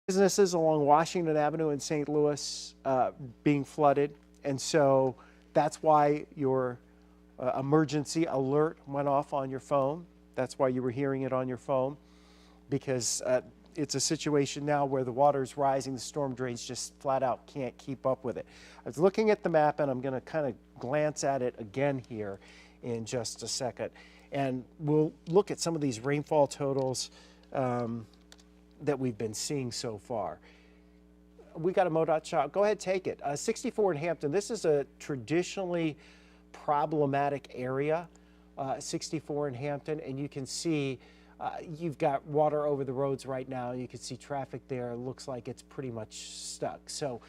businesses along Washington Avenue in St. Louis being flooded, and so that's why your emergency alert went off on your phone. That's why you were hearing it on your phone, because it's a situation now where the water's rising, the storm drains just flat out can't keep up with it. I was looking at the map, and I'm going to kind of glance at it again here in just a second, and we'll look at some of these rainfall totals that we've been seeing so far. We got a MoDOT shot. Go ahead, take it. 64 in Hampton. This is a traditionally problematic area, 64 in Hampton, and you can see you've got water over the roads right now. You can see traffic there. It looks like it's pretty much stuck. So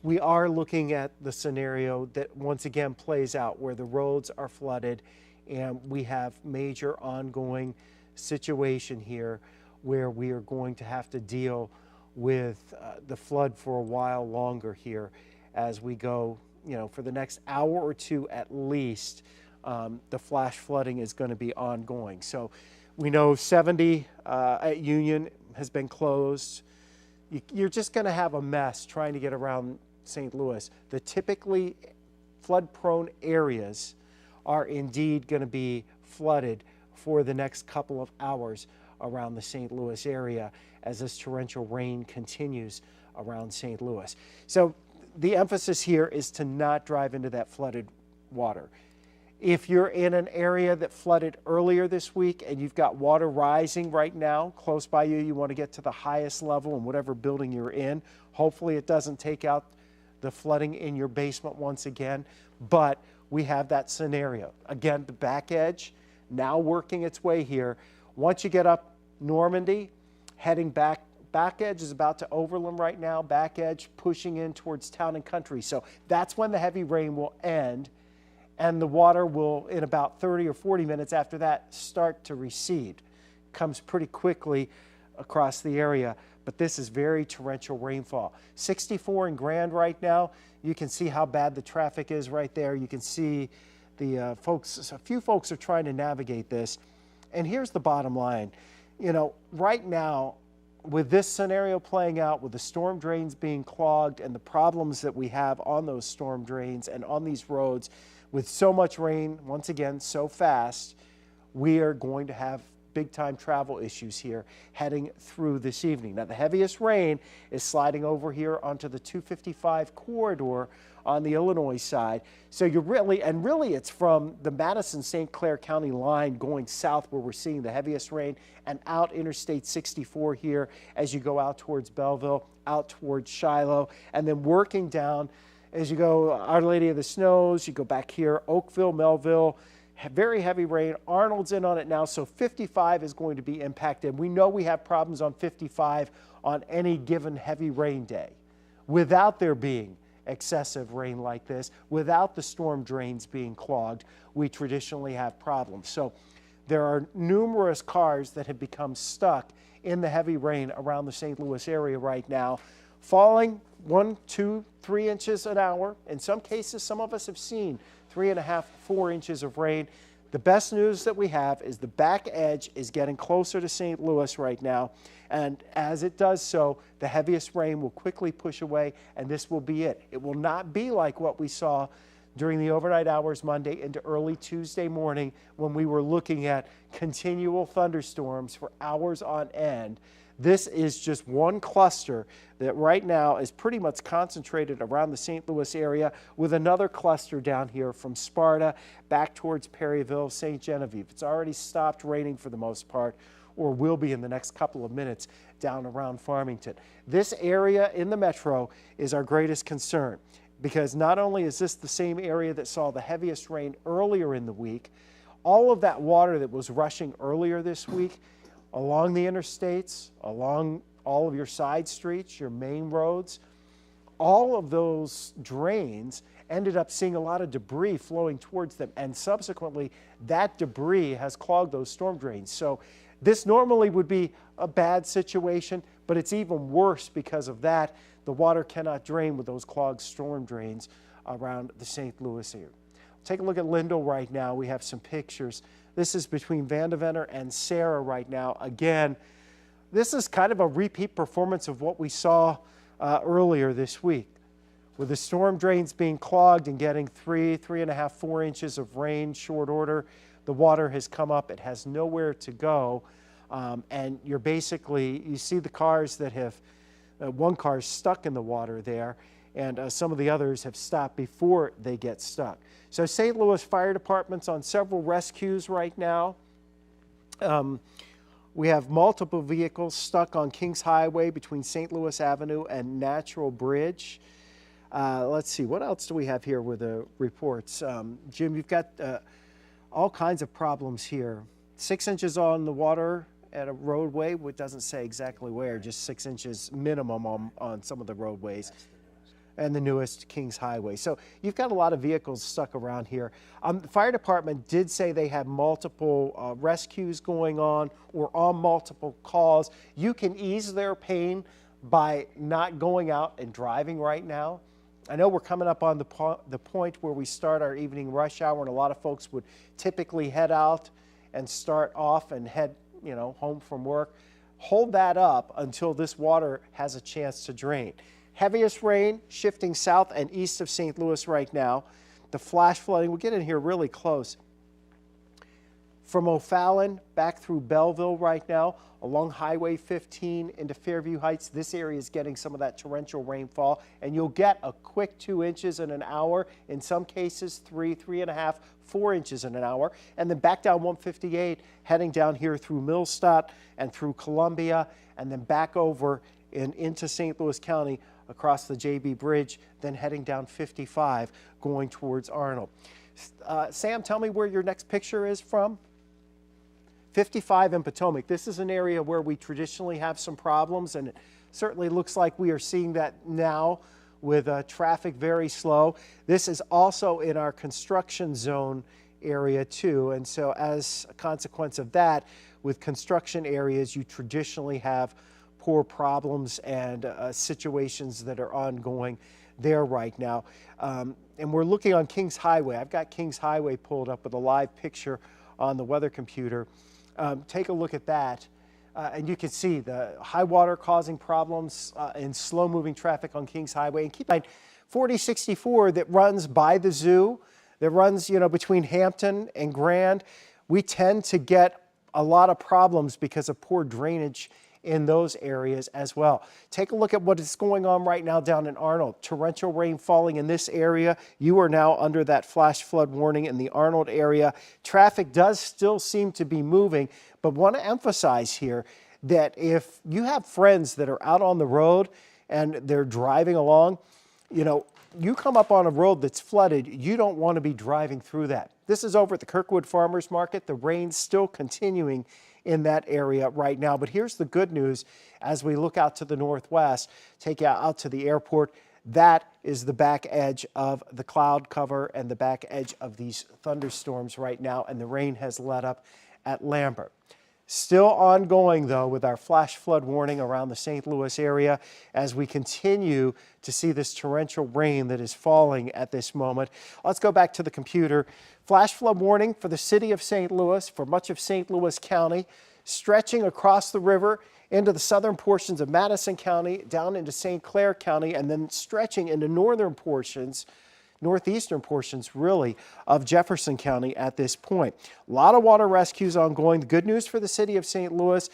we are looking at the scenario that once again plays out where the roads are flooded, and we have major ongoing situation here where we are going to have to deal with the flood for a while longer here as we go, for the next hour or two at least. The flash flooding is going to be ongoing. So we know 70 at Union has been closed. You're just going to have a mess trying to get around St. Louis. The typically flood-prone areas are indeed going to be flooded for the next couple of hours around the St. Louis area as this torrential rain continues around St. Louis. So the emphasis here is to not drive into that flooded water. If you're in an area that flooded earlier this week and you've got water rising right now close by you, you want to get to the highest level in whatever building you're in. Hopefully it doesn't take out the flooding in your basement once again, but we have that scenario. Again, the back edge now working its way here. Once you get up Normandy, heading back edge is about to Overland right now, back edge pushing in towards Town and Country. So that's when the heavy rain will end, and the water will, in about 30 or 40 minutes after that, start to recede. Comes pretty quickly across the area, but this is very torrential rainfall. 64 in Grand right now. You can see how bad the traffic is right there. You can see the a few folks are trying to navigate this. And here's the bottom line. Right now, with this scenario playing out, with the storm drains being clogged and the problems that we have on those storm drains and on these roads, with so much rain, once again, so fast, we are going to have big-time travel issues here heading through this evening. Now, the heaviest rain is sliding over here onto the 255 corridor on the Illinois side. So you're really it's from the Madison-St. Clair County line going south where we're seeing the heaviest rain, and out Interstate 64 here as you go out towards Belleville, out towards Shiloh, and then working down as you go Our Lady of the Snows, you go back here, Oakville, Melville, very heavy rain. Arnold's in on it now, so 55 is going to be impacted. We know we have problems on 55 on any given heavy rain day. Without there being excessive rain like this, without the storm drains being clogged, we traditionally have problems. So there are numerous cars that have become stuck in the heavy rain around the St. Louis area right now, falling 1, 2, 3 inches an hour. In some cases, some of us have seen 3.5, 4 inches of rain. The best news that we have is the back edge is getting closer to St. Louis right now, and as it does so, the heaviest rain will quickly push away, and this will be it. It will not be like what we saw during the overnight hours Monday into early Tuesday morning when we were looking at continual thunderstorms for hours on end. This is just one cluster that right now is pretty much concentrated around the St. Louis area, with another cluster down here from Sparta back towards Perryville, St. Genevieve. It's already stopped raining for the most part, or will be in the next couple of minutes down around Farmington. This area in the metro is our greatest concern, because not only is this the same area that saw the heaviest rain earlier in the week, all of that water that was rushing earlier this week along the interstates, along all of your side streets, your main roads, all of those drains ended up seeing a lot of debris flowing towards them, and subsequently that debris has clogged those storm drains. So this normally would be a bad situation, but it's even worse because of that. The water cannot drain with those clogged storm drains around the St. Louis area. Take a look at Lindell right now. We have some pictures. This is between Vandeventer and Sarah right now. Again, this is kind of a repeat performance of what we saw earlier this week, with the storm drains being clogged and getting 3.5, 4 inches of rain short order. The water has come up. It has nowhere to go. And you see the cars that have, one car is stuck in the water there, and some of the others have stopped before they get stuck. So St. Louis Fire Department's on several rescues right now. We have multiple vehicles stuck on Kings Highway between St. Louis Avenue and Natural Bridge. Let's see, what else do we have here with the reports? Jim, you've got all kinds of problems here. 6 inches on the water at a roadway, which doesn't say exactly where, just 6 inches minimum on some of the roadways. And the newest Kings Highway. So you've got a lot of vehicles stuck around here. The fire department did say they had multiple rescues going on or on multiple calls. You can ease their pain by not going out and driving right now. I know we're coming up on the point where we start our evening rush hour, and a lot of folks would typically head out and start off and head, home from work. Hold that up until this water has a chance to drain. Heaviest rain shifting south and east of St. Louis right now. The flash flooding, we'll get in here really close. From O'Fallon back through Belleville right now, along Highway 15 into Fairview Heights, this area is getting some of that torrential rainfall, and you'll get a quick 2 inches in an hour, in some cases 3.5, 4 inches in an hour, and then back down 158, heading down here through Millstadt and through Columbia, and then back over into St. Louis County across the JB Bridge, then heading down 55 going towards Arnold. Sam, tell me where your next picture is from. 55 in Potomac. This is an area where we traditionally have some problems, and it certainly looks like we are seeing that now with traffic very slow. This is also in our construction zone area too, and so as a consequence of that, with construction areas, you traditionally have poor problems and situations that are ongoing there right now. And we're looking on Kings Highway. I've got Kings Highway pulled up with a live picture on the weather computer. Take a look at that. And you can see the high water causing problems in slow-moving traffic on Kings Highway. And keep in mind, 4064 that runs by the zoo, that runs between Hampton and Grand, we tend to get a lot of problems because of poor drainage in those areas as well. Take a look at what is going on right now down in Arnold. Torrential rain falling in this area. You are now under that flash flood warning in the Arnold area. Traffic does still seem to be moving, but want to emphasize here that if you have friends that are out on the road and they're driving along, you come up on a road that's flooded, you don't want to be driving through that. This is over at the Kirkwood Farmers Market. The rain's still continuing in that area right now. But here's the good news as we look out to the northwest, take you out to the airport. That is the back edge of the cloud cover and the back edge of these thunderstorms right now, and the rain has let up at Lambert. Still ongoing, though, with our flash flood warning around the St. Louis area as we continue to see this torrential rain that is falling at this moment. Let's go back to the computer. Flash flood warning for the city of St. Louis, for much of St. Louis County, stretching across the river into the southern portions of Madison County, down into St. Clair County, and then stretching into northeastern portions, really, of Jefferson County at this point. A lot of water rescues ongoing. The good news for the city of St. Louis,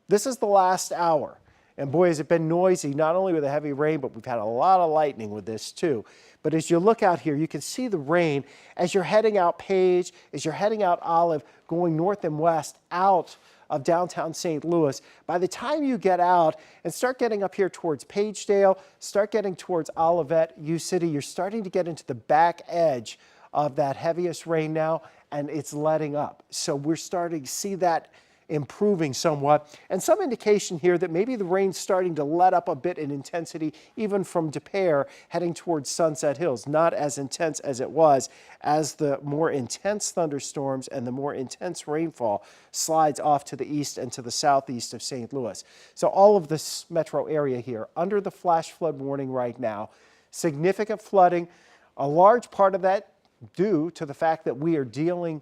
this is the last hour. And boy, has it been noisy, not only with the heavy rain, but we've had a lot of lightning with this too. But as you look out here, you can see the rain as you're heading out Page, as you're heading out Olive, going north and west out of downtown St. Louis. By the time you get out and start getting up here towards Pagedale, start getting towards Olivet, U City, you're starting to get into the back edge of that heaviest rain now, and it's letting up. So we're starting to see that improving somewhat, and some indication here that maybe the rain's starting to let up a bit in intensity, even from Des Peres heading towards Sunset Hills. Not as intense as it was as the more intense thunderstorms and the more intense rainfall slides off to the east and to the southeast of St. Louis. So all of this metro area here under the flash flood warning right now. Significant flooding, a large part of that due to the fact that we are dealing.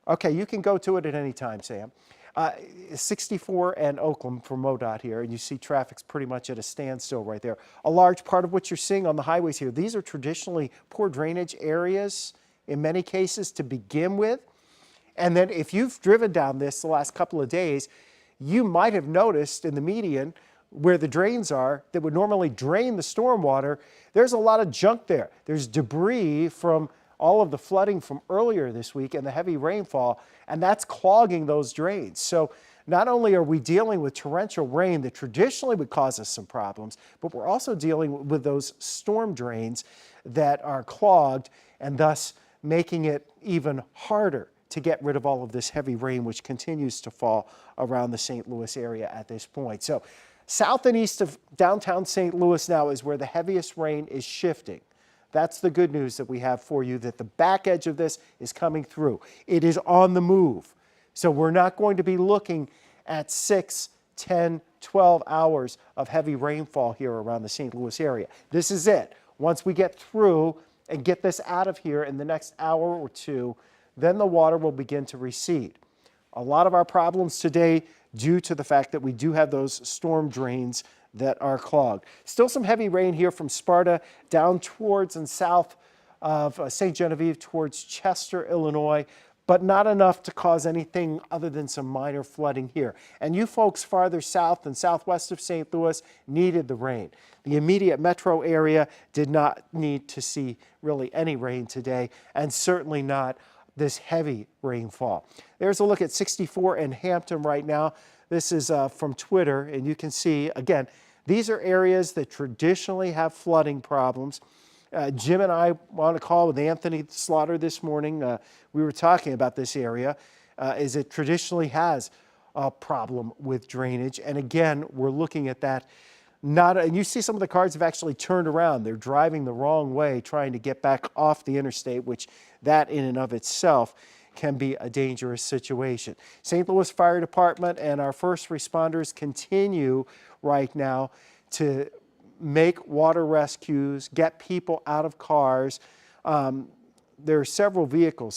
Okay, you can go to it at any time, Sam. Uh, 64 and Oakland for MoDOT here, and you see traffic's pretty much at a standstill right there. A large part of what you're seeing on the highways here, these are traditionally poor drainage areas in many cases to begin with. And then if you've driven down this the last couple of days, you might have noticed in the median where the drains are that would normally drain the stormwater, there's a lot of junk there. There's debris from all of the flooding from earlier this week and the heavy rainfall, and that's clogging those drains. So not only are we dealing with torrential rain that traditionally would cause us some problems, but we're also dealing with those storm drains that are clogged and thus making it even harder to get rid of all of this heavy rain, which continues to fall around the St. Louis area at this point. So south and east of downtown St. Louis now is where the heaviest rain is shifting. That's the good news that we have for you, that the back edge of this is coming through. It is on the move. So we're not going to be looking at 6, 10, 12 hours of heavy rainfall here around the St. Louis area. This is it. Once we get through and get this out of here in the next hour or two, then the water will begin to recede. A lot of our problems today due to the fact that we do have those storm drains that are clogged. Still some heavy rain here from Sparta down towards and south of St. Genevieve towards Chester, Illinois, but not enough to cause anything other than some minor flooding here. And you folks farther south and southwest of St. Louis needed the rain. The immediate metro area did not need to see really any rain today, and certainly not this heavy rainfall. There's a look at 64 in Hampton right now. This is from Twitter, and you can see, again, these are areas that traditionally have flooding problems. Jim and I were on a call with Anthony Slaughter this morning. We were talking about this area, as it traditionally has a problem with drainage. And again, we're looking at that. And you see some of the cars have actually turned around. They're driving the wrong way, trying to get back off the interstate, which that in and of itself can be a dangerous situation. St. Louis Fire Department and our first responders continue right now to make water rescues, get people out of cars. There are several vehicles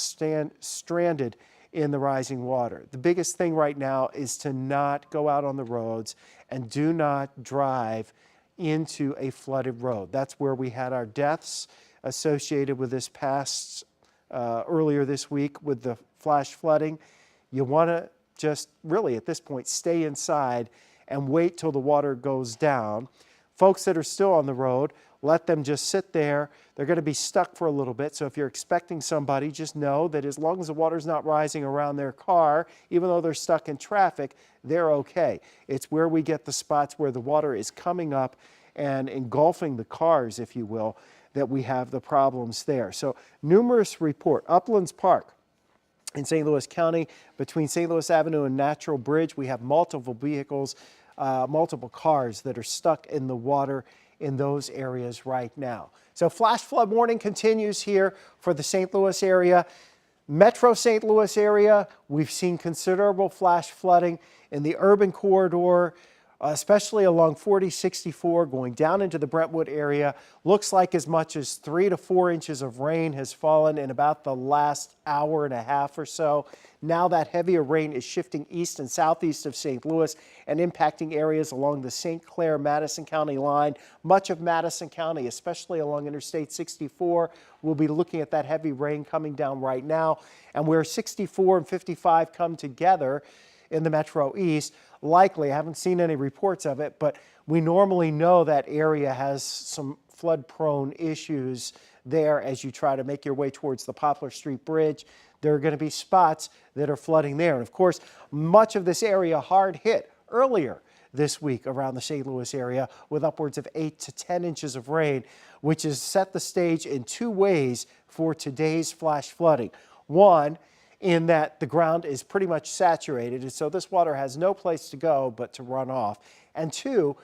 stranded in the rising water. The biggest thing right now is to not go out on the roads and do not drive into a flooded road. That's where we had our deaths associated with this past earlier this week with the flash flooding. You want to just really at this point stay inside and wait till the water goes down. Folks that are still on the road, let them just sit there. They're going to be stuck for a little bit. So if you're expecting somebody, just know that as long as the water's not rising around their car, even though they're stuck in traffic, they're okay. It's where we get the spots where the water is coming up and engulfing the cars, if you will, that we have the problems there. So numerous report. Uplands Park in St. Louis County, between St. Louis Avenue and Natural Bridge, we have multiple vehicles, multiple cars that are stuck in the water in those areas right now. So flash flood warning continues here for the St. Louis area. Metro St. Louis area, we've seen considerable flash flooding in the urban corridor, especially along 4064 going down into the Brentwood area. Looks like as much as 3 to 4 inches of rain has fallen in about the last hour and a half or so. Now that heavier rain is shifting east and southeast of St. Louis and impacting areas along the St. Clair-Madison County line. Much of Madison County, especially along Interstate 64, we'll be looking at that heavy rain coming down right now. And where 64 and 55 come together in the Metro East, likely, I haven't seen any reports of it, but we normally know that area has some flood-prone issues there as you try to make your way towards the Poplar Street Bridge. There are going to be spots that are flooding there. And of course, much of this area hard hit earlier this week around the St. Louis area with upwards of 8 to 10 inches of rain, which has set the stage in two ways for today's flash flooding. One, in that the ground is pretty much saturated, and so this water has no place to go but to run off. And two,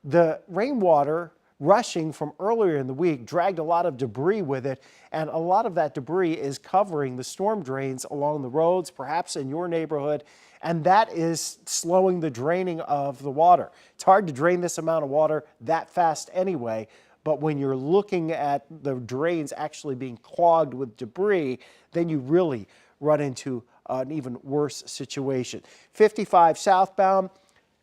the rainwater rushing from earlier in the week dragged a lot of debris with it, and a lot of that debris is covering the storm drains along the roads, perhaps in your neighborhood, and that is slowing the draining of the water. It's hard to drain this amount of water that fast anyway, but when you're looking at the drains actually being clogged with debris, then you really run into an even worse situation. 55 southbound,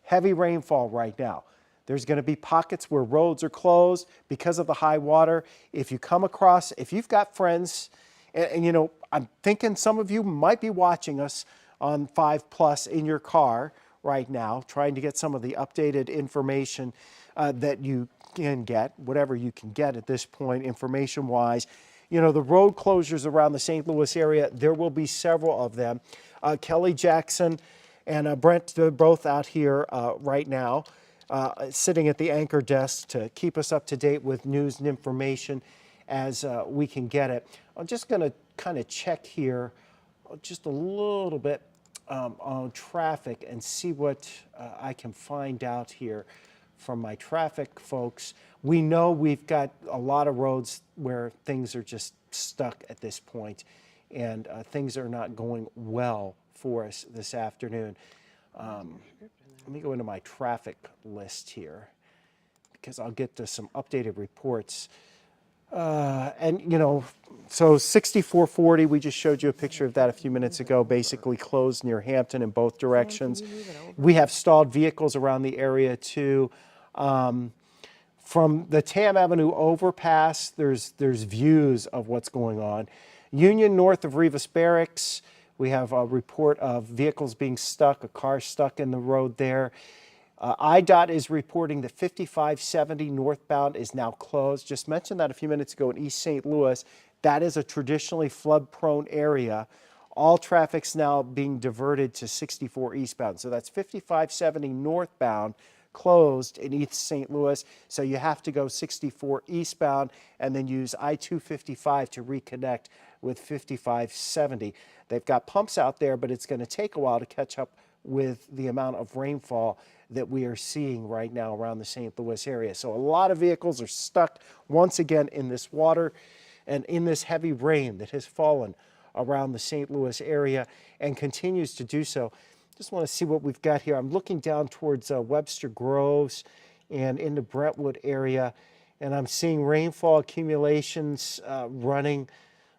heavy rainfall right now. There's going to be pockets where roads are closed because of the high water. If you come across, if you've got friends, and you know, I'm thinking some of you might be watching us on 5 Plus in your car right now, trying to get some of the updated information that you can get, whatever you can get at this point, information-wise. You know, the road closures around the St. Louis area, there will be several of them. Kelly Jackson and Brent, they're both out here right now, sitting at the anchor desk to keep us up to date with news and information as we can get it. I'm just going to kind of check here just a little bit on traffic and see what I can find out here from my traffic folks. We know we've got a lot of roads where things are just stuck at this point, and things are not going well for us this afternoon. Let me go into my traffic list here because I'll get to some updated reports. And, you know, so 6440, we just showed you a picture of that a few minutes ago, basically closed near Hampton in both directions. We have stalled vehicles around the area, too. From the Tam Avenue overpass, there's views of what's going on. Union north of Rivas Barracks, we have a report of vehicles being stuck, a car stuck in the road there. IDOT is reporting that 5570 northbound is now closed. Just mentioned that a few minutes ago in East St. Louis. That is a traditionally flood-prone area. All traffic's now being diverted to 64 eastbound. So that's 5570 northbound closed in East St. Louis. So you have to go 64 eastbound and then use I-255 to reconnect with 5570. They've got pumps out there, but it's going to take a while to catch up with the amount of rainfall that we are seeing right now around the St. Louis area. So a lot of vehicles are stuck once again in this water and in this heavy rain that has fallen around the St. Louis area and continues to do so. Just want to see what we've got here. I'm looking down towards Webster Groves and in the Brentwood area, and I'm seeing rainfall accumulations running,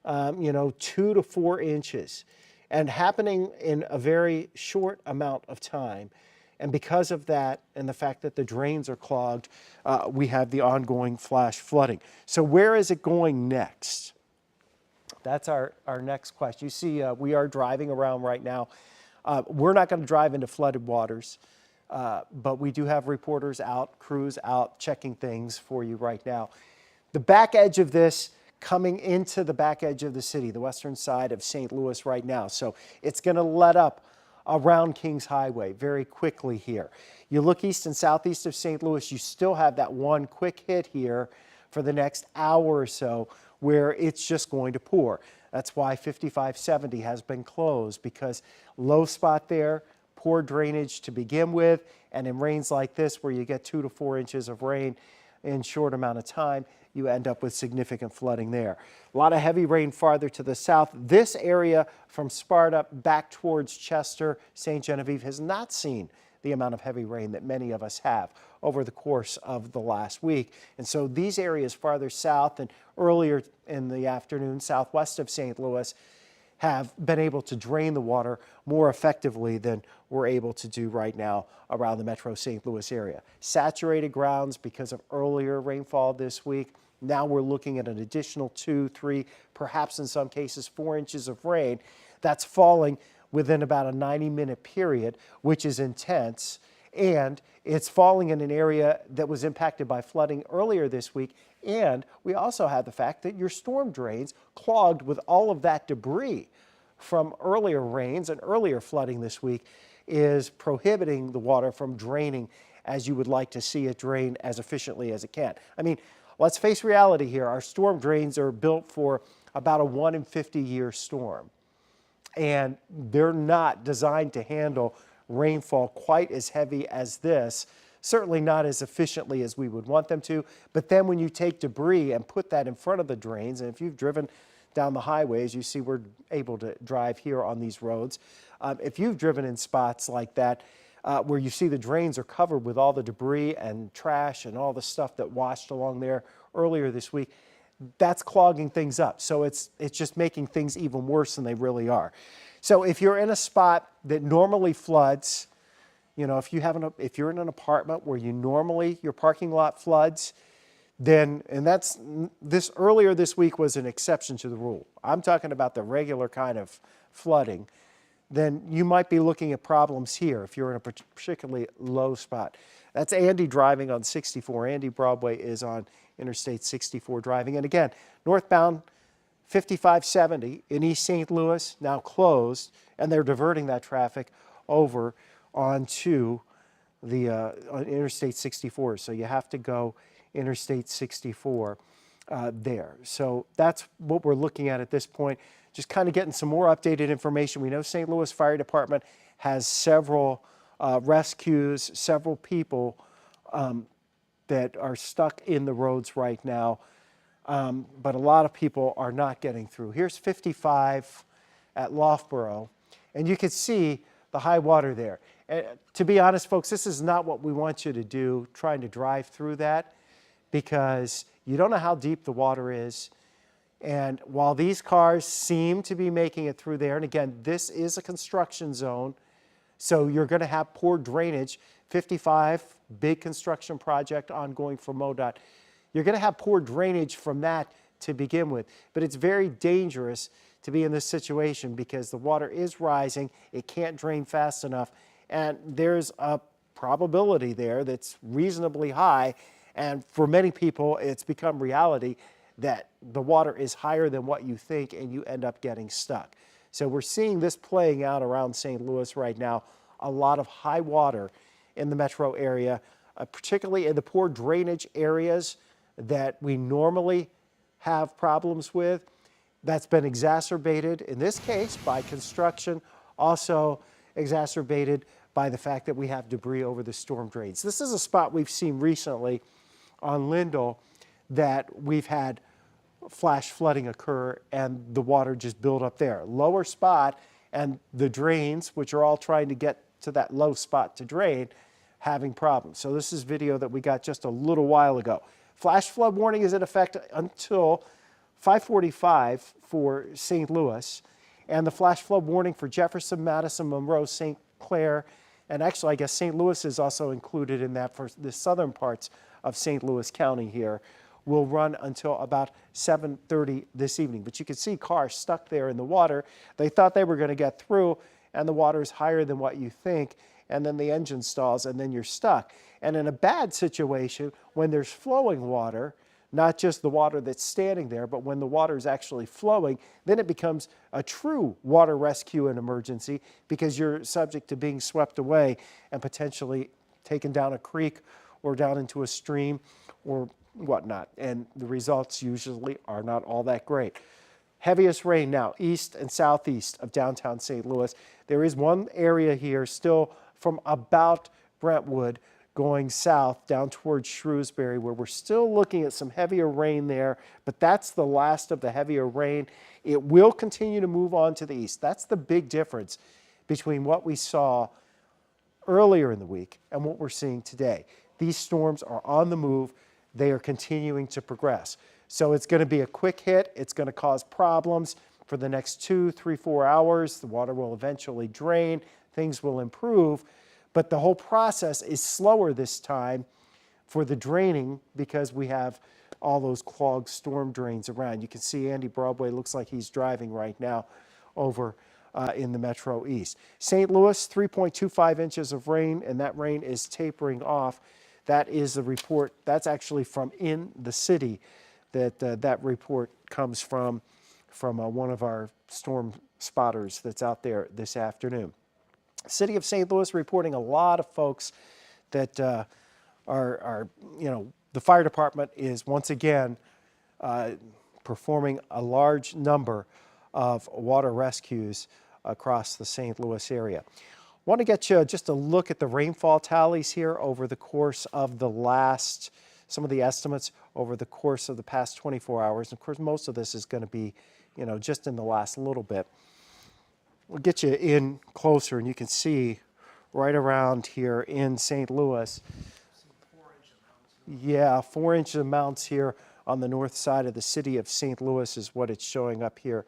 2 to 4 inches and happening in a very short amount of time. And because of that and the fact that the drains are clogged, we have the ongoing flash flooding. So where is it going next? That's our next question. You see, we are driving around right now. We're not going to drive into flooded waters, but we do have reporters out, crews out, checking things for you right now. The back edge of this coming into the back edge of the city, the western side of St. Louis right now. So it's going to let up around Kings Highway very quickly here. You look east and southeast of St. Louis, you still have that one quick hit here for the next hour or so where it's just going to pour. That's why 5570 has been closed, because low spot there, poor drainage to begin with, and in rains like this where you get 2 to 4 inches of rain in short amount of time, you end up with significant flooding there. A lot of heavy rain farther to the south. This area from Sparta back towards Chester, St. Genevieve has not seen the amount of heavy rain that many of us have over the course of the last week. And so these areas farther south and earlier in the afternoon, southwest of St. Louis, have been able to drain the water more effectively than we're able to do right now around the metro St. Louis area. Saturated grounds because of earlier rainfall this week. Now we're looking at an additional 2, 3, perhaps in some cases 4 inches of rain that's falling within about a 90-minute period, which is intense. And it's falling in an area that was impacted by flooding earlier this week. And we also have the fact that your storm drains clogged with all of that debris from earlier rains and earlier flooding this week is prohibiting the water from draining as you would like to see it drain as efficiently as it can. I mean, let's face reality here. Our storm drains are built for about a 1 in 50 year storm. And they're not designed to handle rainfall quite as heavy as this, certainly not as efficiently as we would want them to. But then when you take debris and put that in front of the drains, and if you've driven down the highways, you see we're able to drive here on these roads. If you've driven in spots like that, where you see the drains are covered with all the debris and trash and all the stuff that washed along there earlier this week, that's clogging things up. So it's just making things even worse than they really are. So if you're in a spot that normally floods, you know, if you're in an apartment where your parking lot floods, then, and earlier this week was an exception to the rule. I'm talking about the regular kind of flooding. Then you might be looking at problems here if you're in a particularly low spot. That's Andy driving on 64. Andy Broadway is on Interstate 64 driving. And again, northbound 5570 in East St. Louis, now closed, and they're diverting that traffic over onto the on Interstate 64. So you have to go Interstate 64 there. So that's what we're looking at this point. Just kind of getting some more updated information. We know St. Louis Fire Department has several rescues, several people that are stuck in the roads right now. But a lot of people are not getting through. Here's 55 at Loughborough, and you can see the high water there. And to be honest, folks, this is not what we want you to do, trying to drive through that, because you don't know how deep the water is. And while these cars seem to be making it through there, and again, this is a construction zone, so you're going to have poor drainage. 55, big construction project ongoing for MoDOT. You're going to have poor drainage from that to begin with. But it's very dangerous to be in this situation because the water is rising. It can't drain fast enough. And there's a probability there that's reasonably high. And for many people, it's become reality that the water is higher than what you think and you end up getting stuck. So we're seeing this playing out around St. Louis right now. A lot of high water in the metro area, particularly in the poor drainage areas that we normally have problems with. That's been exacerbated in this case by construction, also exacerbated by the fact that we have debris over the storm drains. This is a spot we've seen recently on Lindell that we've had flash flooding occur and the water just build up there. Lower spot, and the drains, which are all trying to get to that low spot to drain, having problems. So this is video that we got just a little while ago. Flash flood warning is in effect until 5:45 for St. Louis, and the flash flood warning for Jefferson, Madison, Monroe, St. Clair, and actually I guess St. Louis is also included in that for the southern parts of St. Louis County here, will run until about 7:30 this evening. But you can see cars stuck there in the water. They thought they were going to get through, and the water is higher than what you think, and then the engine stalls, and then you're stuck. And in a bad situation, when there's flowing water, not just the water that's standing there, but when the water is actually flowing, then it becomes a true water rescue and emergency because you're subject to being swept away and potentially taken down a creek or down into a stream or whatnot. And the results usually are not all that great. Heaviest rain now, east and southeast of downtown St. Louis. There is one area here still from about Brentwood going south down towards Shrewsbury where we're still looking at some heavier rain there, but that's the last of the heavier rain. It will continue to move on to the east. That's the big difference between what we saw earlier in the week and what we're seeing today. These storms are on the move. They are continuing to progress. So it's going to be a quick hit. It's going to cause problems for the next 2, 3, 4 hours. The water will eventually drain. Things will improve. But the whole process is slower this time for the draining because we have all those clogged storm drains around. You can see Andy Broadway looks like he's driving right now over in the Metro East. St. Louis, 3.25 inches of rain, and that rain is tapering off. That is the report. That's actually from in the city that report comes from one of our storm spotters that's out there this afternoon. City of St. Louis reporting a lot of folks that are, the fire department is once again performing a large number of water rescues across the St. Louis area. Want to get you just a look at the rainfall tallies here over the course of some of the estimates over the course of the past 24 hours. And of course, most of this is going to be, just in the last little bit. We'll get you in closer and you can see right around here in St. Louis. 4-inch amounts. Yeah, 4-inch amounts here on the north side of the city of St. Louis is what it's showing up here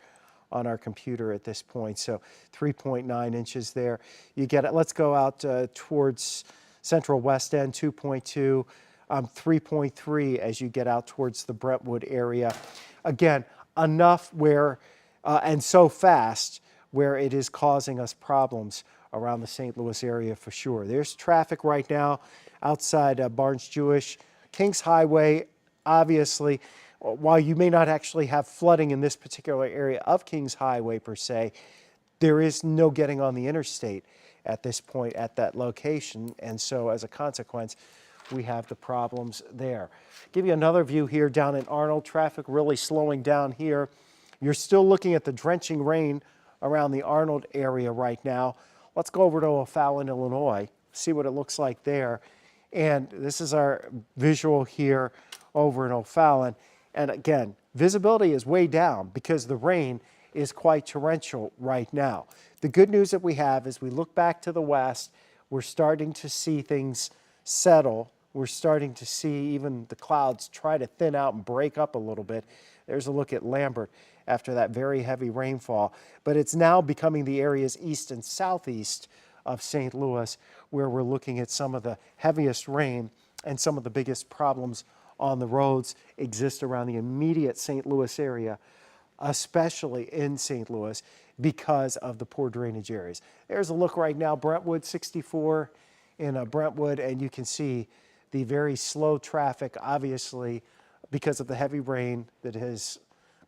on our computer at this point. So 3.9 inches there. You get it. Let's go out towards Central West End, 2.2, 3.3 as you get out towards the Brentwood area. Again, enough where, and so fast, where it is causing us problems around the St. Louis area for sure. There's traffic right now outside Barnes Jewish. Kings Highway, obviously, while you may not actually have flooding in this particular area of Kings Highway per se, there is no getting on the interstate at this point at that location. And so as a consequence, we have the problems there. Give you another view here down in Arnold. Traffic really slowing down here. You're still looking at the drenching rain around the Arnold area right now. Let's go over to O'Fallon, Illinois, see what it looks like there. And this is our visual here over in O'Fallon. And again, visibility is way down because the rain is quite torrential right now. The good news that we have is we look back to the west, we're starting to see things settle. We're starting to see even the clouds try to thin out and break up a little bit. There's a look at Lambert after that very heavy rainfall. But it's now becoming the areas east and southeast of St. Louis where we're looking at some of the heaviest rain, and some of the biggest problems on the roads exist around the immediate St. Louis area, especially in St. Louis because of the poor drainage areas. There's a look right now, Brentwood 64 in Brentwood, and you can see the very slow traffic, obviously, because of the heavy rain that has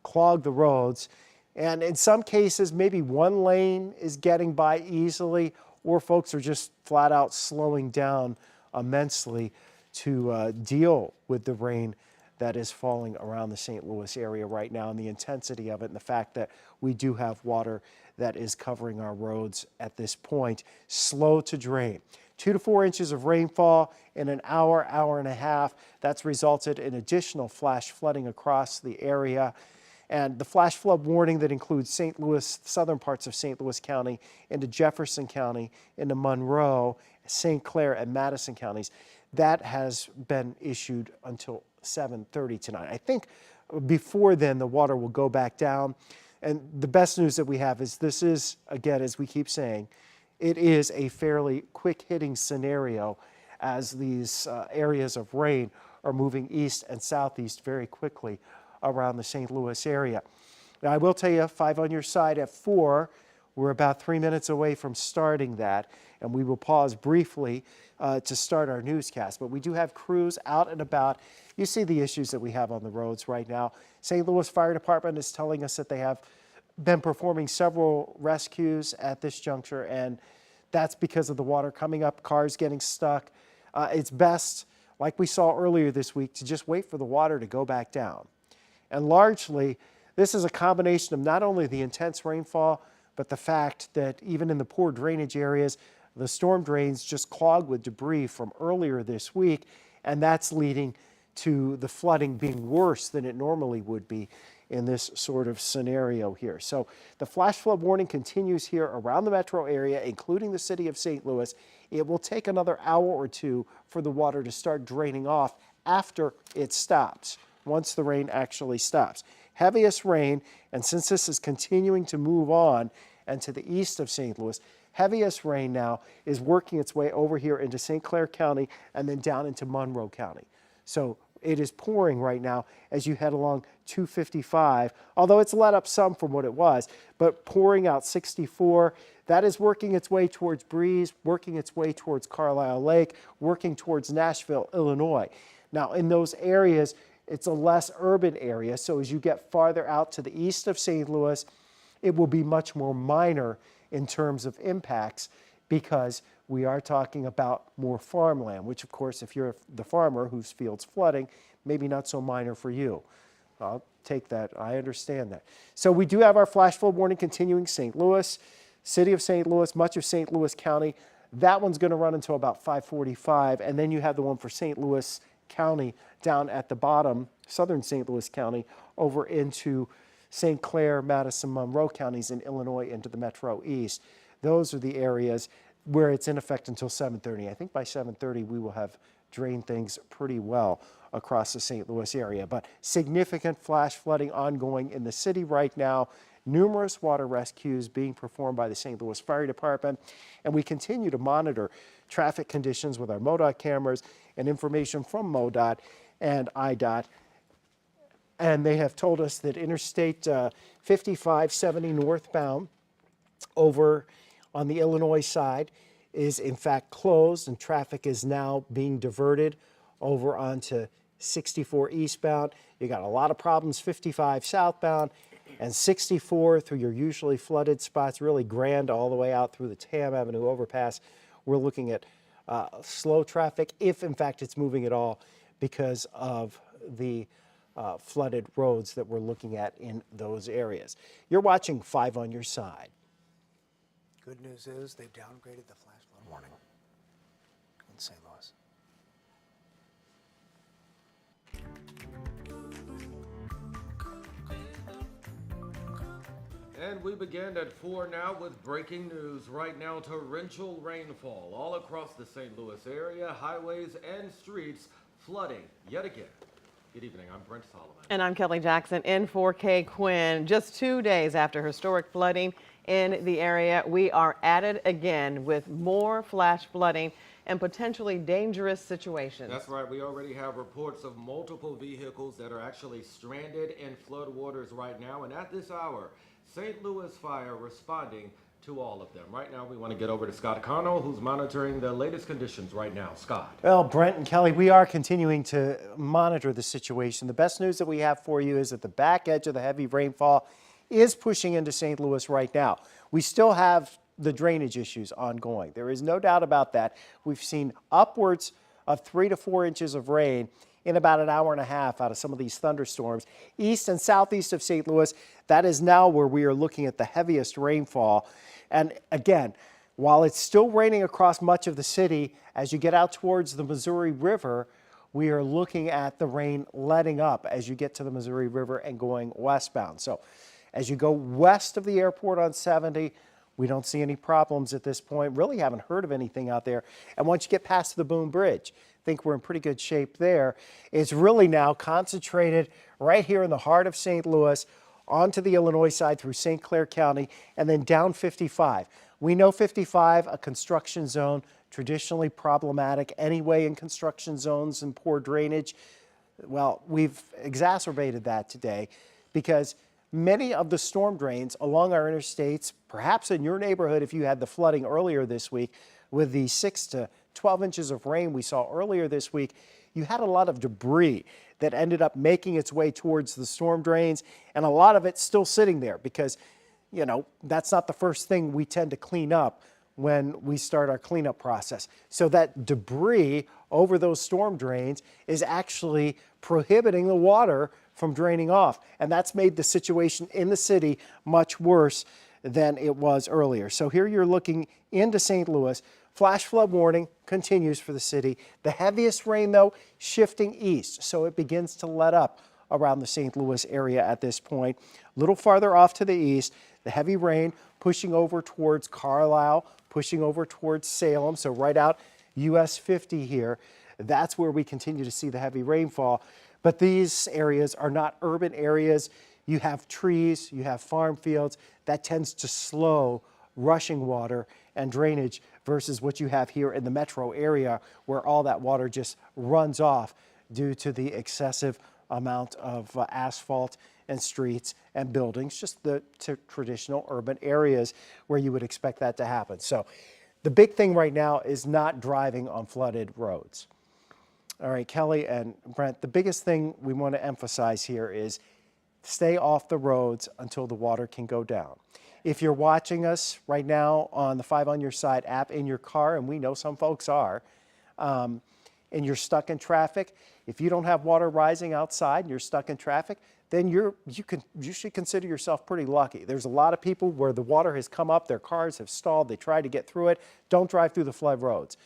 clogged the roads. And in some cases, maybe one lane is getting by easily, or folks are just flat out slowing down immensely to deal with the rain that is falling around the St. Louis area right now, and the intensity of it, and the fact that we do have water that is covering our roads at this point. Slow to drain. 2 to 4 inches of rainfall in an hour, hour and a half. That's resulted in additional flash flooding across the area. And the flash flood warning that includes St. Louis, southern parts of St. Louis County, into Jefferson County, into Monroe, St. Clair, and Madison counties, that has been issued until 7:30 tonight. I think before then the water will go back down. And the best news that we have is this is, again, as we keep saying, it is a fairly quick-hitting scenario as these areas of rain are moving east and southeast very quickly around the St. Louis area. Now, I will tell you, 5 on your side at 4, we're about 3 minutes away from starting that, and we will pause briefly to start our newscast. But we do have crews out and about. You see the issues that we have on the roads right now. St. Louis Fire Department is telling us that they have been performing several rescues at this juncture, and that's because of the water coming up, cars getting stuck. It's best, like we saw earlier this week, to just wait for the water to go back down. And largely, this is a combination of not only the intense rainfall, but the fact that even in the poor drainage areas, the storm drains just clogged with debris from earlier this week, and that's leading to the flooding being worse than it normally would be in this sort of scenario here. So the flash flood warning continues here around the metro area, including the city of St. Louis. It will take another hour or two for the water to start draining off after it stops, once the rain actually stops. Heaviest rain, and since this is continuing to move on and to the east of St. Louis, heaviest rain now is working its way over here into St. Clair County and then down into Monroe County. So it is pouring right now as you head along 255, although it's let up some from what it was, but pouring out 64. That is working its way towards Breeze, working its way towards Carlisle Lake, working towards Nashville, Illinois. Now, in those areas, it's a less urban area, so as you get farther out to the east of St. Louis, it will be much more minor in terms of impacts because we are talking about more farmland, which, of course, if you're the farmer whose field's flooding, maybe not so minor for you. I'll take that. I understand that. So we do have our flash flood warning continuing St. Louis, city of St. Louis, much of St. Louis County. That one's going to run until about 5:45, and then you have the one for St. Louis County down at the bottom, southern St. Louis County, over into St. Clair, Madison, Monroe counties in Illinois into the Metro East. Those are the areas where it's in effect until 7:30. I think by 7:30 we will have drained things pretty well across the St. Louis area. But significant flash flooding ongoing in the city right now. Numerous water rescues being performed by the St. Louis Fire Department. And we continue to monitor traffic conditions with our MoDOT cameras and information from MoDOT and IDOT. And they have told us that Interstate 5570 northbound over on the Illinois side is in fact closed, and traffic is now being diverted over onto 64 eastbound. You got a lot of problems 55 southbound and 64 through your usually flooded spots, really grand all the way out through the Tam Avenue overpass. We're looking at slow traffic, if in fact it's moving at all, because of the flooded roads that we're looking at in those areas. You're watching 5 on Your Side. Good news is they've downgraded the flash flood warning in St. Louis. And we begin at 4 now with breaking news. Right now, torrential rainfall all across the St. Louis area, highways and streets flooding yet again. Good evening, I'm Brent Solomon. And I'm Kelly Jackson in for Kay Quinn. Just 2 days after historic flooding in the area, we are at it again with more flash flooding and potentially dangerous situations. That's right, we already have reports of multiple vehicles that are actually stranded in floodwaters right now. And at this hour, St. Louis Fire responding to all of them. Right now, we want to get over to Scott Connell, who's monitoring the latest conditions right now. Scott. Well, Brent and Kelly, we are continuing to monitor the situation. The best news that we have for you is that the back edge of the heavy rainfall is pushing into St. Louis right now. We still have the drainage issues ongoing. There is no doubt about that. We've seen upwards of 3 to 4 inches of rain in about an hour and a half out of some of these thunderstorms. East and southeast of St. Louis, that is now where we are looking at the heaviest rainfall. And again, while it's still raining across much of the city, as you get out towards the Missouri River, we are looking at the rain letting up as you get to the Missouri River and going westbound. So as you go west of the airport on 70, we don't see any problems at this point. Really haven't heard of anything out there. And once you get past the Boone Bridge, I think we're in pretty good shape there. It's really now concentrated right here in the heart of St. Louis onto the Illinois side through St. Clair County and then down 55. We know 55, a construction zone, traditionally problematic anyway in construction zones and poor drainage. Well, we've exacerbated that today because many of the storm drains along our interstates, perhaps in your neighborhood if you had the flooding earlier this week with the 6 to 12 inches of rain we saw earlier this week, you had a lot of debris that ended up making its way towards the storm drains, and a lot of it's still sitting there because, you know, that's not the first thing we tend to clean up when we start our cleanup process. So that debris over those storm drains is actually prohibiting the water from draining off, and that's made the situation in the city much worse than it was earlier. So here you're looking into St. Louis. Flash flood warning continues for the city. The heaviest rain, though, shifting east, so it begins to let up around the St. Louis area at this point. A little farther off to the east, the heavy rain pushing over towards Carlisle, pushing over towards Salem, so right out US 50 here. That's where we continue to see the heavy rainfall. But these areas are not urban areas. You have trees, you have farm fields. That tends to slow rushing water and drainage versus what you have here in the metro area where all that water just runs off due to the excessive amount of asphalt and streets and buildings, just the traditional urban areas where you would expect that to happen. So the big thing right now is not driving on flooded roads. All right, Kelly and Brent, the biggest thing we want to emphasize here is stay off the roads until the water can go down. If you're watching us right now on the 5 on Your Side app in your car, and we know some folks are, and you're stuck in traffic, if you don't have water rising outside and you're stuck in traffic, then you should consider yourself pretty lucky. There's a lot of people where the water has come up, their cars have stalled, they tried to get through it. Don't drive through the flood roads.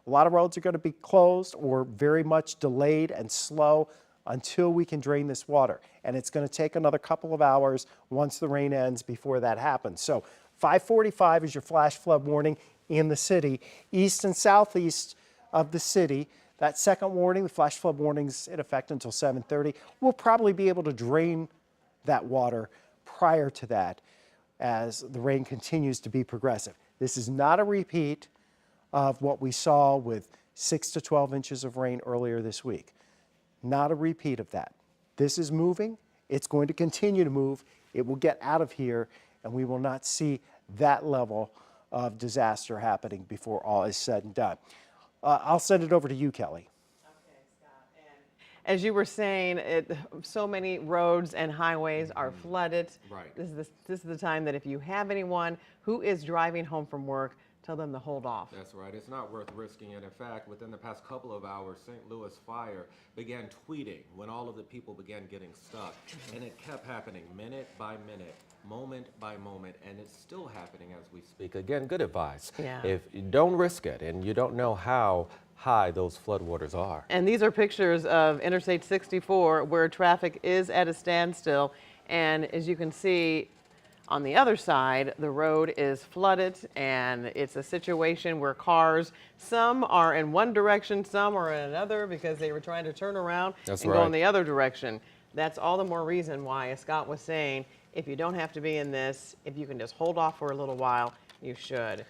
A lot of roads are going to be closed or very much delayed and slow until we can drain this water. And it's going to take another couple of hours once the rain ends before that happens. So 5:45 is your flash flood warning in the city. East and southeast of the city, That second warning, the flash flood warning's in effect until 7:30. We'll probably be able to drain that water prior to that as the rain continues to be progressive. This is not a repeat of what we saw with 6 to 12 inches of rain earlier this week. Not a repeat of that. This is moving. It's going to continue to move. It will get out of here, and we will not see that level of disaster happening before all is said and done. I'll send it over to you, Kelly. As you were saying, so many roads and highways are flooded. Right. This is the time that if you have anyone who is driving home from work, tell them to hold off. That's right. It's not worth risking it. In fact, within the past couple of hours, St. Louis Fire began tweeting when all of the people began getting stuck. And it kept happening minute by minute, moment by moment, and it's still happening as we speak. Again, good advice. Yeah. If you don't risk it and you don't know how high those floodwaters are. And these are pictures of Interstate 64 where traffic is at a standstill. And as you can see, on the other side, the road is flooded, and it's a situation where cars, some are in one direction, some are in another because they were trying to turn around That's and right. go in the other direction. That's all the more reason why, as Scott was saying, if you don't have to be in this, if you can just hold off for a little while, you should.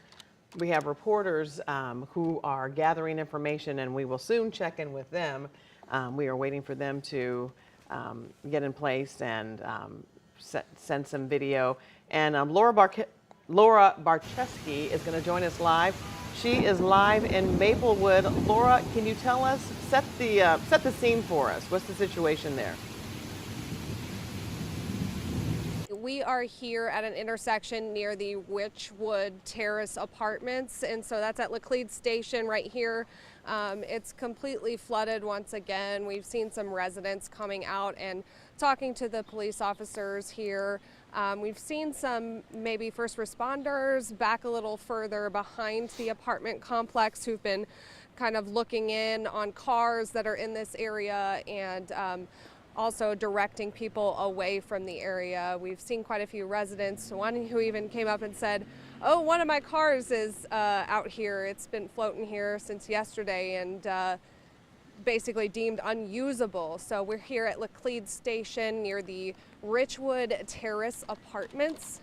We have reporters who are gathering information, and we will soon check in with them. We are waiting for them to get in place and send some video. And Laura Barczewski is going to join us live. She is live in Maplewood. Laura, can you tell us, set the scene for us? What's the situation there? We are here at an intersection near the Richwood Terrace Apartments, and so that's at Laclede Station right here. It's completely flooded once again. We've seen some residents coming out and talking to the police officers here. We've seen some maybe first responders back a little further behind the apartment complex who've been kind of looking in on cars that are in this area and also directing people away from the area. We've seen quite a few residents, one who even came up and said, oh, one of my cars is out here. It's been floating here since yesterday and basically deemed unusable. So we're here at Laclede Station near the Richwood Terrace Apartments.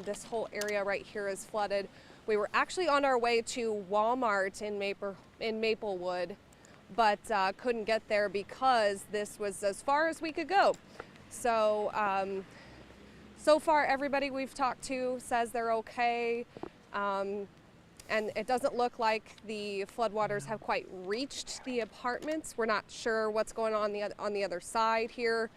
This whole area right here is flooded. We were actually on our way to Walmart in Maplewood, but couldn't get there because this was as far as we could go. So, so far everybody we've talked to says they're okay. And it doesn't look like the floodwaters have quite reached the apartments. We're not sure what's going on the other side here,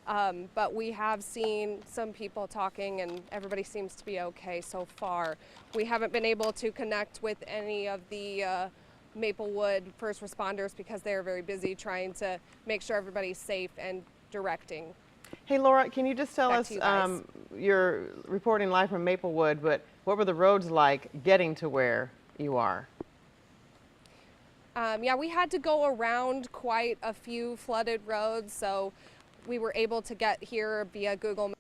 but we have seen some people talking and everybody seems to be okay so far. We haven't been able to connect with any of the Maplewood first responders because they're very busy trying to make sure everybody's safe and directing. Hey, Laura, can you just tell Back us, to you guys. you're reporting live from Maplewood, but what were the roads like getting to where you are? Yeah, we had to go around quite a few flooded roads, so we were able to get here via Google Maps.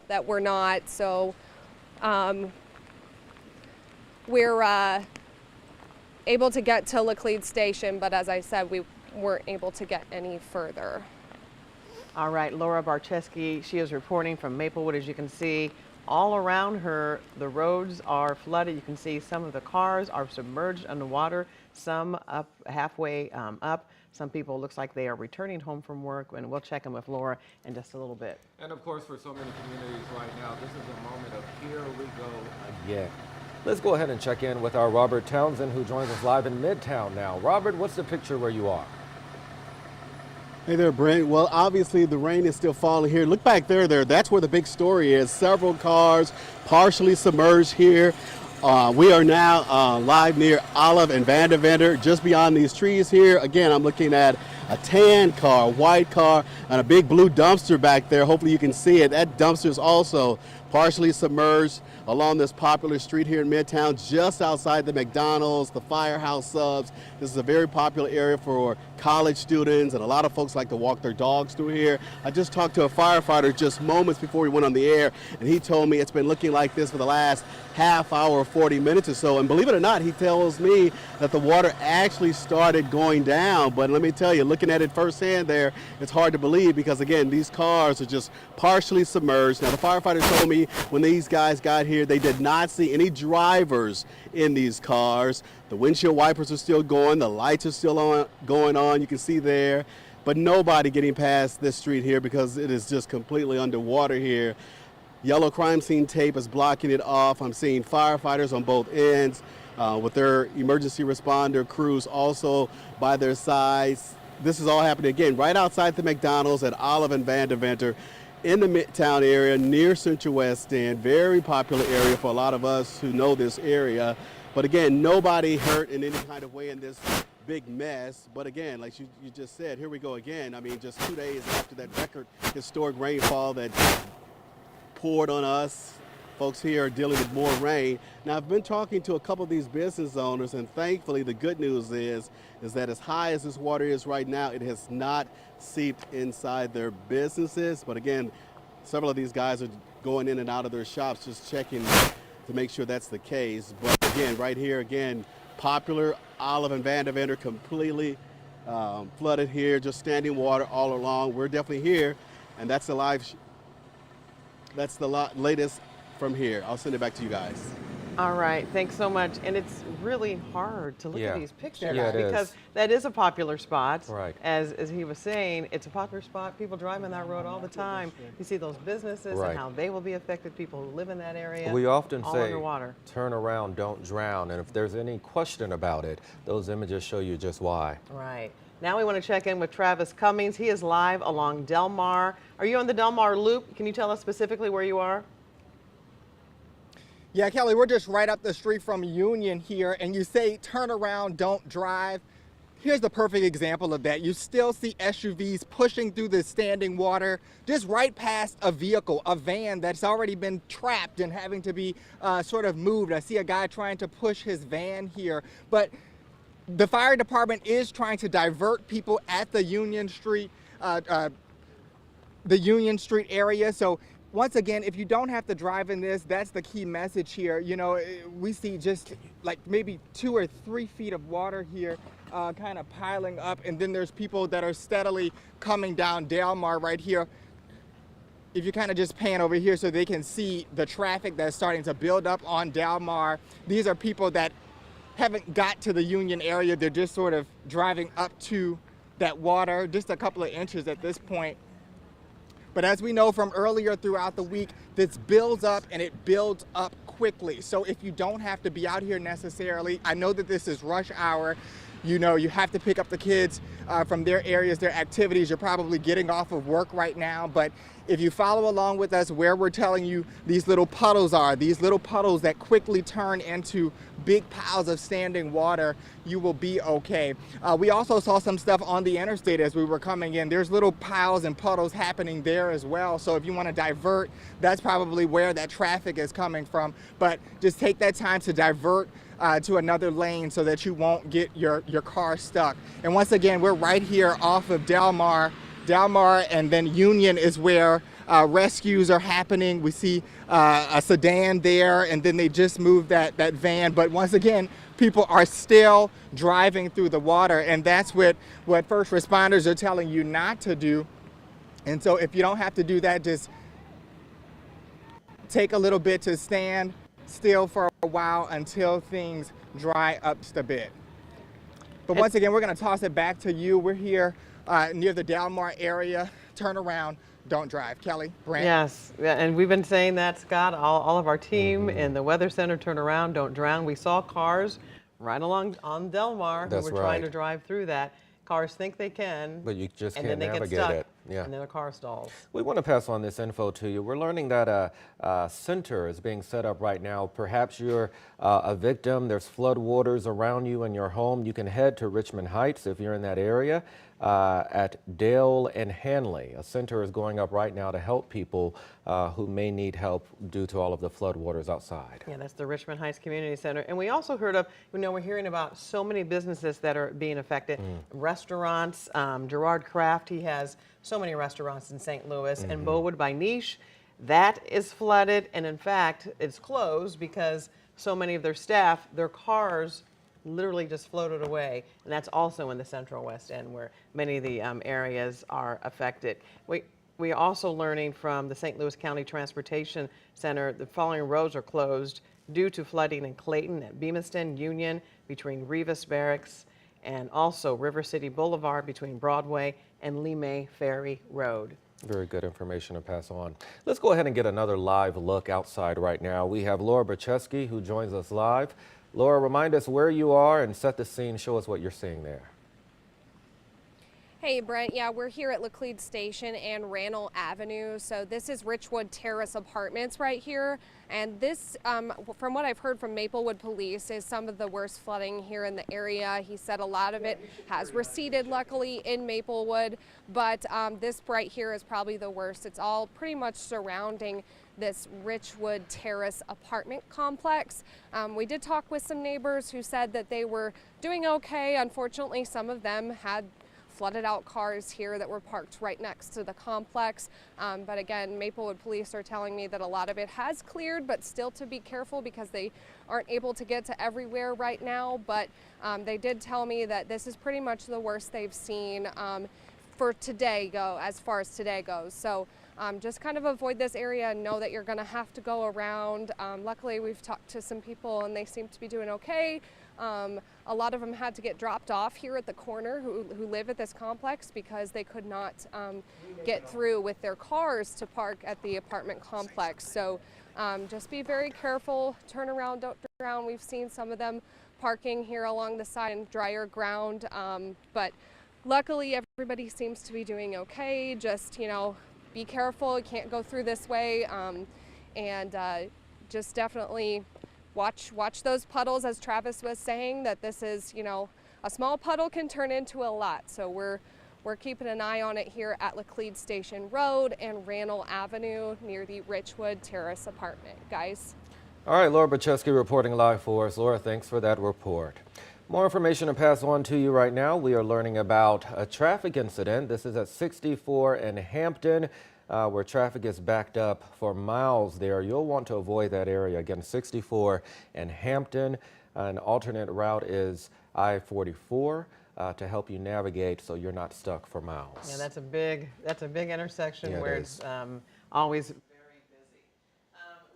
That we're not, so we're able to get to Laclede Station, but as I said, we weren't able to get any further. All right, Laura Barczewski, she is reporting from Maplewood. As you can see, all around her, the roads are flooded. You can see some of the cars are submerged underwater, some up halfway up. Some people, looks like they are returning home from work, and we'll check in with Laura in just a little bit. And of course, for so many communities right now, this is a moment of here we go again. Let's go ahead and check in with our Robert Townsend, who joins us live in Midtown now. Robert, what's the picture where you are? Hey there, Brent. Well, obviously the rain is still falling here. Look back there. That's where the big story is. Several cars partially submerged here. We are now live near Olive and Vanderventer, just beyond these trees here. Again, I'm looking at a tan car, a white car, and a big blue dumpster back there. Hopefully you can see it. That dumpster is also partially submerged along this popular street here in Midtown, just outside the McDonald's, the Firehouse Subs. This is a very popular area for college students and a lot of folks like to walk their dogs through here. I just talked to a firefighter just moments before we went on the air, and he told me it's been looking like this for the last half hour, 40 minutes or so. And believe it or not, he tells me that the water actually started going down. But let me tell you, looking at it firsthand there, it's hard to believe because, again, these cars are just partially submerged. Now, the firefighters told me when these guys got here, they did not see any drivers in these cars. The windshield wipers are still going. The lights are still going on. You can see there. But nobody getting past this street here because it is just completely underwater here. Yellow crime scene tape is blocking it off. I'm seeing firefighters on both ends with their emergency responder crews also by their sides. This is all happening again right outside the McDonald's at Olive and Van Deventer in the Midtown area near Central West End. Very popular area for a lot of us who know this area. But again, nobody hurt in any kind of way in this big mess. But again, like you just said, here we go again. I mean, just 2 days after that record historic rainfall that poured on us. Folks here are dealing with more rain. Now, I've been talking to a couple of these business owners, and thankfully the good news is that as high as this water is right now, it has not seeped inside their businesses. But again, several of these guys are going in and out of their shops just checking to make sure that's the case. But again, right here, again, popular Olive and Van Deventer completely flooded here, just standing water all along. We're definitely here, and that's the latest from here. I'll send it back to you guys. All right, thanks so much. And it's really hard to look at Yeah. these pictures Yeah, it because is. that is a popular spot. Right. As he was saying, it's a popular spot. People drive on that road all the time. You see those businesses Right. and how they will be affected. People who live in that area. We often all say, underwater. turn around, don't drown. And if there's any question about it, those images show you just why. Right. Now we want to check in with Travis Cummings. He is live along Del Mar. Are you on the Del Mar Loop? Can you tell us specifically where you are? Yeah, Kelly, we're just right up the street from Union here, and you say turn around, don't drive. Here's the perfect example of that. You still see SUVs pushing through the standing water, just right past a vehicle, a van that's already been trapped and having to be sort of moved. I see a guy trying to push his van here, but the fire department is trying to divert people at the Union Street area. So once again, if you don't have to drive in this, that's the key message here. You know, we see just like maybe 2 or 3 feet of water here kind of piling up. And then there's people that are steadily coming down Del Mar right here. If you kind of just pan over here so they can see the traffic that's starting to build up on Del Mar. These are people that haven't got to the Union area. They're just sort of driving up to that water, just a couple of inches at this point. But as we know from earlier throughout the week, this builds up and it builds up quickly. So if you don't have to be out here necessarily, I know that this is rush hour. You know, you have to pick up the kids from their areas, their activities. You're probably getting off of work right now. But if you follow along with us where we're telling you these little puddles are, these little puddles that quickly turn into big piles of standing water, you will be okay. We also saw some stuff on the interstate as we were coming in. There's little piles and puddles happening there as well. So if you want to divert, that's probably where that traffic is coming from. But just take that time to divert to another lane so that you won't get your car stuck. And once again, we're right here off of Del Mar, and then Union is where rescues are happening. We see a sedan there, and then they just moved that van. But once again, people are still driving through the water, and that's what first responders are telling you not to do. And so if you don't have to do that, just take a little bit to stand still for a while until things dry up just a bit. But once again, we're going to toss it back to you. We're here near the Del Mar area. Turn around, don't drive. Kelly, Brent. Yes, yeah, and we've been saying that, Scott. All of our team in the Weather Center, turn around, don't drown. We saw cars right along on Del Mar who That's were trying right. to drive through that. Cars think they can, But you just and can't then they get navigate stuck, it. Yeah. and then a car stalls. We want to pass on this info to you. We're learning that a center is being set up right now. Perhaps you're a victim. There's flood waters around you in your home. You can head to Richmond Heights if you're in that area. at Dale and Hanley. A center is going up right now to help people who may need help due to all of the floodwaters outside. Yeah, that's the Richmond Heights Community Center. And we also heard of, we're hearing about so many businesses that are being affected. Restaurants, Gerard Kraft, he has so many restaurants in St. Louis. And Maplewood by Niche, that is flooded. And in fact, it's closed because so many of their staff, their cars literally just floated away. And that's also in the Central West End where many of the areas are affected. We are also learning from the St. Louis County Transportation Center the following roads are closed due to flooding in Clayton at Bemiston Union between Rivas Barracks and also River City Boulevard between Broadway and Lee May Ferry Road. Very good information to pass on. Let's go ahead and get another live look outside right now. We have Laura Bracheski who joins us live. Laura, remind us where you are and set the scene. Show us what you're seeing there. Hey Brent, yeah, we're here at Laclede Station and Randall Avenue. So this is Richwood Terrace Apartments right here. And this, from what I've heard from Maplewood Police, is some of the worst flooding here in the area. He said a lot of it has receded, luckily, in Maplewood. But this right here is probably the worst. It's all pretty much surrounding this Richwood Terrace apartment complex. We did talk with some neighbors who said that they were doing okay. Unfortunately, some of them had flooded out cars here that were parked right next to the complex. But again, Maplewood Police are telling me that a lot of it has cleared, but still to be careful because they aren't able to get to everywhere right now. But they did tell me that this is pretty much the worst they've seen for today, as far as today goes. So just kind of avoid this area and know that you're gonna have to go around. Luckily, we've talked to some people and they seem to be doing okay. A lot of them had to get dropped off here at the corner who live at this complex because they could not get through with their cars to park at the apartment complex. So just be very careful, turn around, don't turn around. We've seen some of them parking here along the side in drier ground, but luckily everybody seems to be doing okay. Just, be careful, you can't go through this way, and just definitely watch those puddles, as Travis was saying, that this is, a small puddle can turn into a lot. So we're keeping an eye on it here at Laclede Station Road and Randall Avenue near the Richwood Terrace apartment, guys. All right, Laura Bracheski reporting live for us. Laura, thanks for that report. More information to pass on to you right now. We are learning about a traffic incident. This is at 64 in Hampton, where traffic is backed up for miles there. You'll want to avoid that area. Again, 64 in Hampton. An alternate route is I-44 to help you navigate so you're not stuck for miles. Yeah, that's a big intersection Yeah, where it it's always very busy.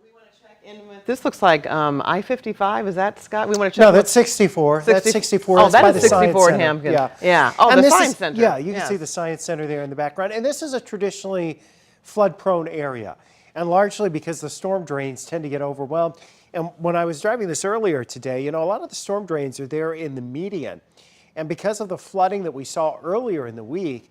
We want to check in with. This looks like I-55. Is that, Scott? We want to check. No, that's 64. That's 64. Oh, That's that by is the Science 64 in Center. Hampton. Yeah. Yeah. Oh, And the this Science is- Center. Yeah, you can Yes. see the Science Center there in the background. And this is a traditionally flood-prone area, and largely because the storm drains tend to get overwhelmed. And when I was driving this earlier today, a lot of the storm drains are there in the median. And because of the flooding that we saw earlier in the week,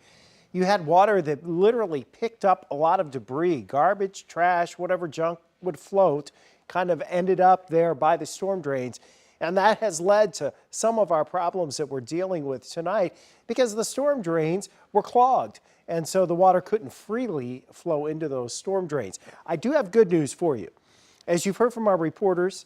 you had water that literally picked up a lot of debris, garbage, trash, whatever junk would float, kind of ended up there by the storm drains. And that has led to some of our problems that we're dealing with tonight because the storm drains were clogged. And so the water couldn't freely flow into those storm drains. I do have good news for you. As you've heard from our reporters,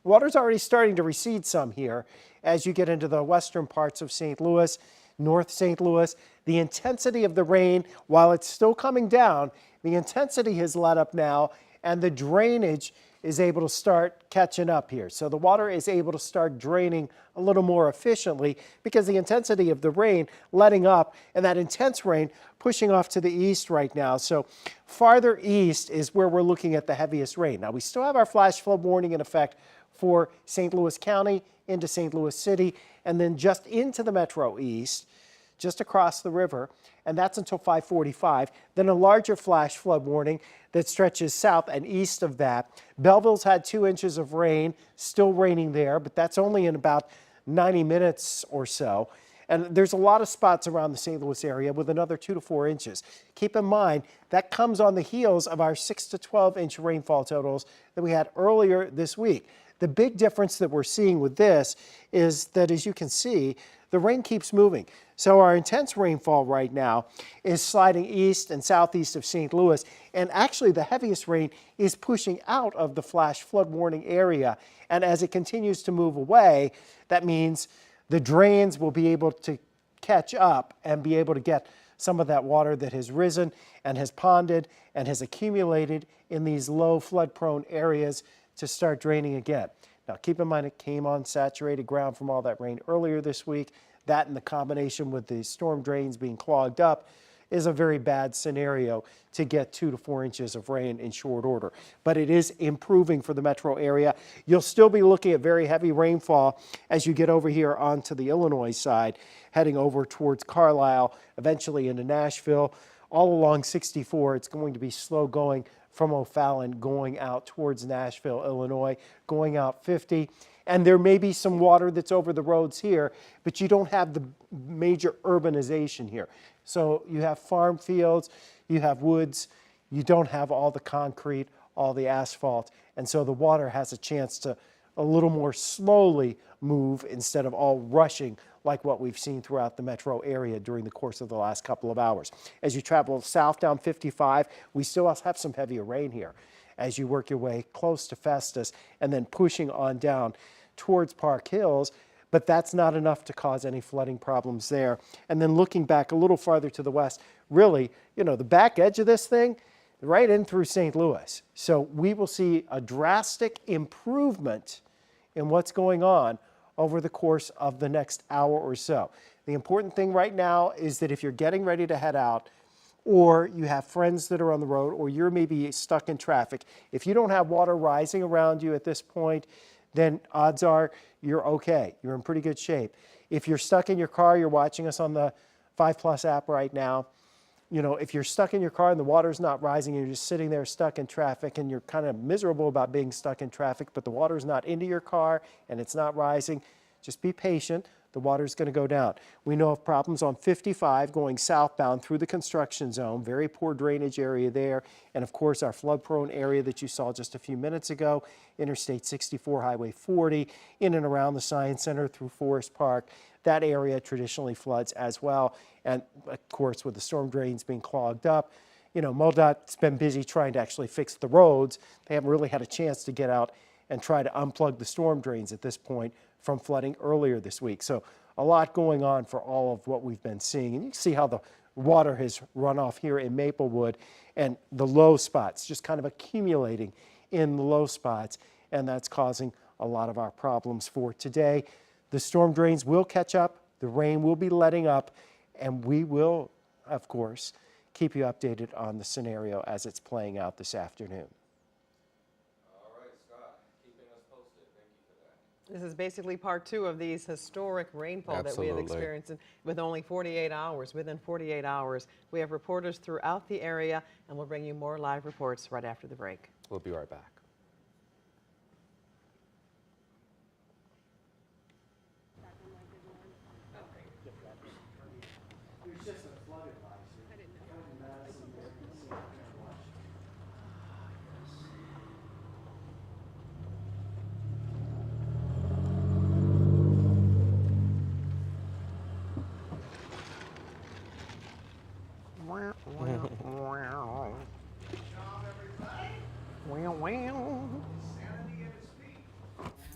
water's already starting to recede some here as you get into the western parts of St. Louis, North St. Louis. The intensity of the rain, while it's still coming down, the intensity has let up now, and the drainage is able to start catching up here. So the water is able to start draining a little more efficiently because the intensity of the rain letting up and that intense rain pushing off to the east right now. So farther east is where we're looking at the heaviest rain. Now we still have our flash flood warning in effect for St. Louis County into St. Louis City and then just into the Metro East, just across the river, and that's until 5:45. Then a larger flash flood warning that stretches south and east of that. Belleville's had 2 inches of rain, still raining there, but that's only in about 90 minutes or so. And there's a lot of spots around the St. Louis area with another 2 to 4 inches. Keep in mind, that comes on the heels of our 6 to 12 inch rainfall totals that we had earlier this week. The big difference that we're seeing with this is that, as you can see, the rain keeps moving. So our intense rainfall right now is sliding east and southeast of St. Louis, and actually the heaviest rain is pushing out of the flash flood warning area. And as it continues to move away, that means the drains will be able to catch up and be able to get some of that water that has risen and has ponded and has accumulated in these low flood prone areas to start draining again. Now keep in mind it came on saturated ground from all that rain earlier this week. That in the combination with the storm drains being clogged up is a very bad scenario to get 2 to 4 inches of rain in short order. But it is improving for the metro area. You'll still be looking at very heavy rainfall as you get over here onto the Illinois side, heading over towards Carlisle, eventually into Nashville. All along 64, it's going to be slow going from O'Fallon going out towards Nashville, Illinois, going out 50. And there may be some water that's over the roads here, but you don't have the major urbanization here. So you have farm fields, you have woods, you don't have all the concrete, all the asphalt. And so the water has a chance to a little more slowly move instead of all rushing like what we've seen throughout the metro area during the course of the last couple of hours. As you travel south down 55, we still have some heavier rain here as you work your way close to Festus and then pushing on down towards Park Hills, but that's not enough to cause any flooding problems there. And then looking back a little farther to the west, really, you know, the back edge of this thing, right in through St. Louis. So we will see a drastic improvement in what's going on over the course of the next hour or so. The important thing right now is that if you're getting ready to head out, or you have friends that are on the road, or you're maybe stuck in traffic, if you don't have water rising around you at this point, then odds are you're okay. You're in pretty good shape. If you're stuck in your car, you're watching us on the 5+ app right now. You know, if you're stuck in your car and the water's not rising, you're just sitting there stuck in traffic and you're kind of miserable about being stuck in traffic, but the water's not into your car and it's not rising, just be patient. The water's going to go down. We know of problems on 55 going southbound through the construction zone, very poor drainage area there. And of course, our flood prone area that you saw just a few minutes ago, Interstate 64, Highway 40, in and around the Science Center through Forest Park. That area traditionally floods as well. And of course, with the storm drains being clogged up, you know, MoDOT's been busy trying to actually fix the roads. They haven't really had a chance to get out and try to unplug the storm drains at this point from flooding earlier this week. So a lot going on for all of what we've been seeing. And you can see how the water has run off here in Maplewood and the low spots just kind of accumulating in the low spots. And that's causing a lot of our problems for today. The storm drains will catch up. The rain will be letting up. And we will, of course, keep you updated on the scenario as it's playing out this afternoon. This is basically part 2 of these historic rainfall that we have experienced with only 48 hours. Within 48 hours, we have reporters throughout the area, and we'll bring you more live reports right after the break. We'll be right back.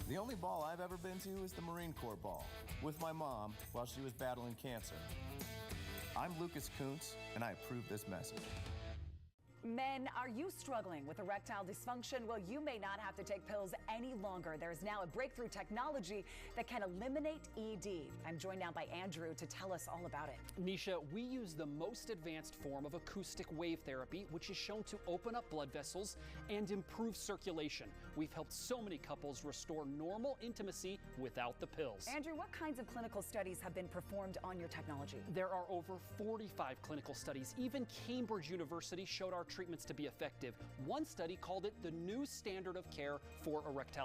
The only ball I've ever been to is the Marine Corps ball, with my mom while she was battling cancer. I'm Lucas Kuntz, and I approve this message. Men, are you struggling with erectile dysfunction? Well, you may not have to take pills any longer. There is now a breakthrough technology that can eliminate ED. I'm joined now by Andrew to tell us all about it. Nisha, we use the most advanced form of acoustic wave therapy, which is shown to open up blood vessels and improve circulation. We've helped so many couples restore normal intimacy without the pills. Andrew, what kinds of clinical studies have been performed on your technology? There are over 45 clinical studies. Even Cambridge University showed our treatments to be effective. One study called it the new standard of care for erectile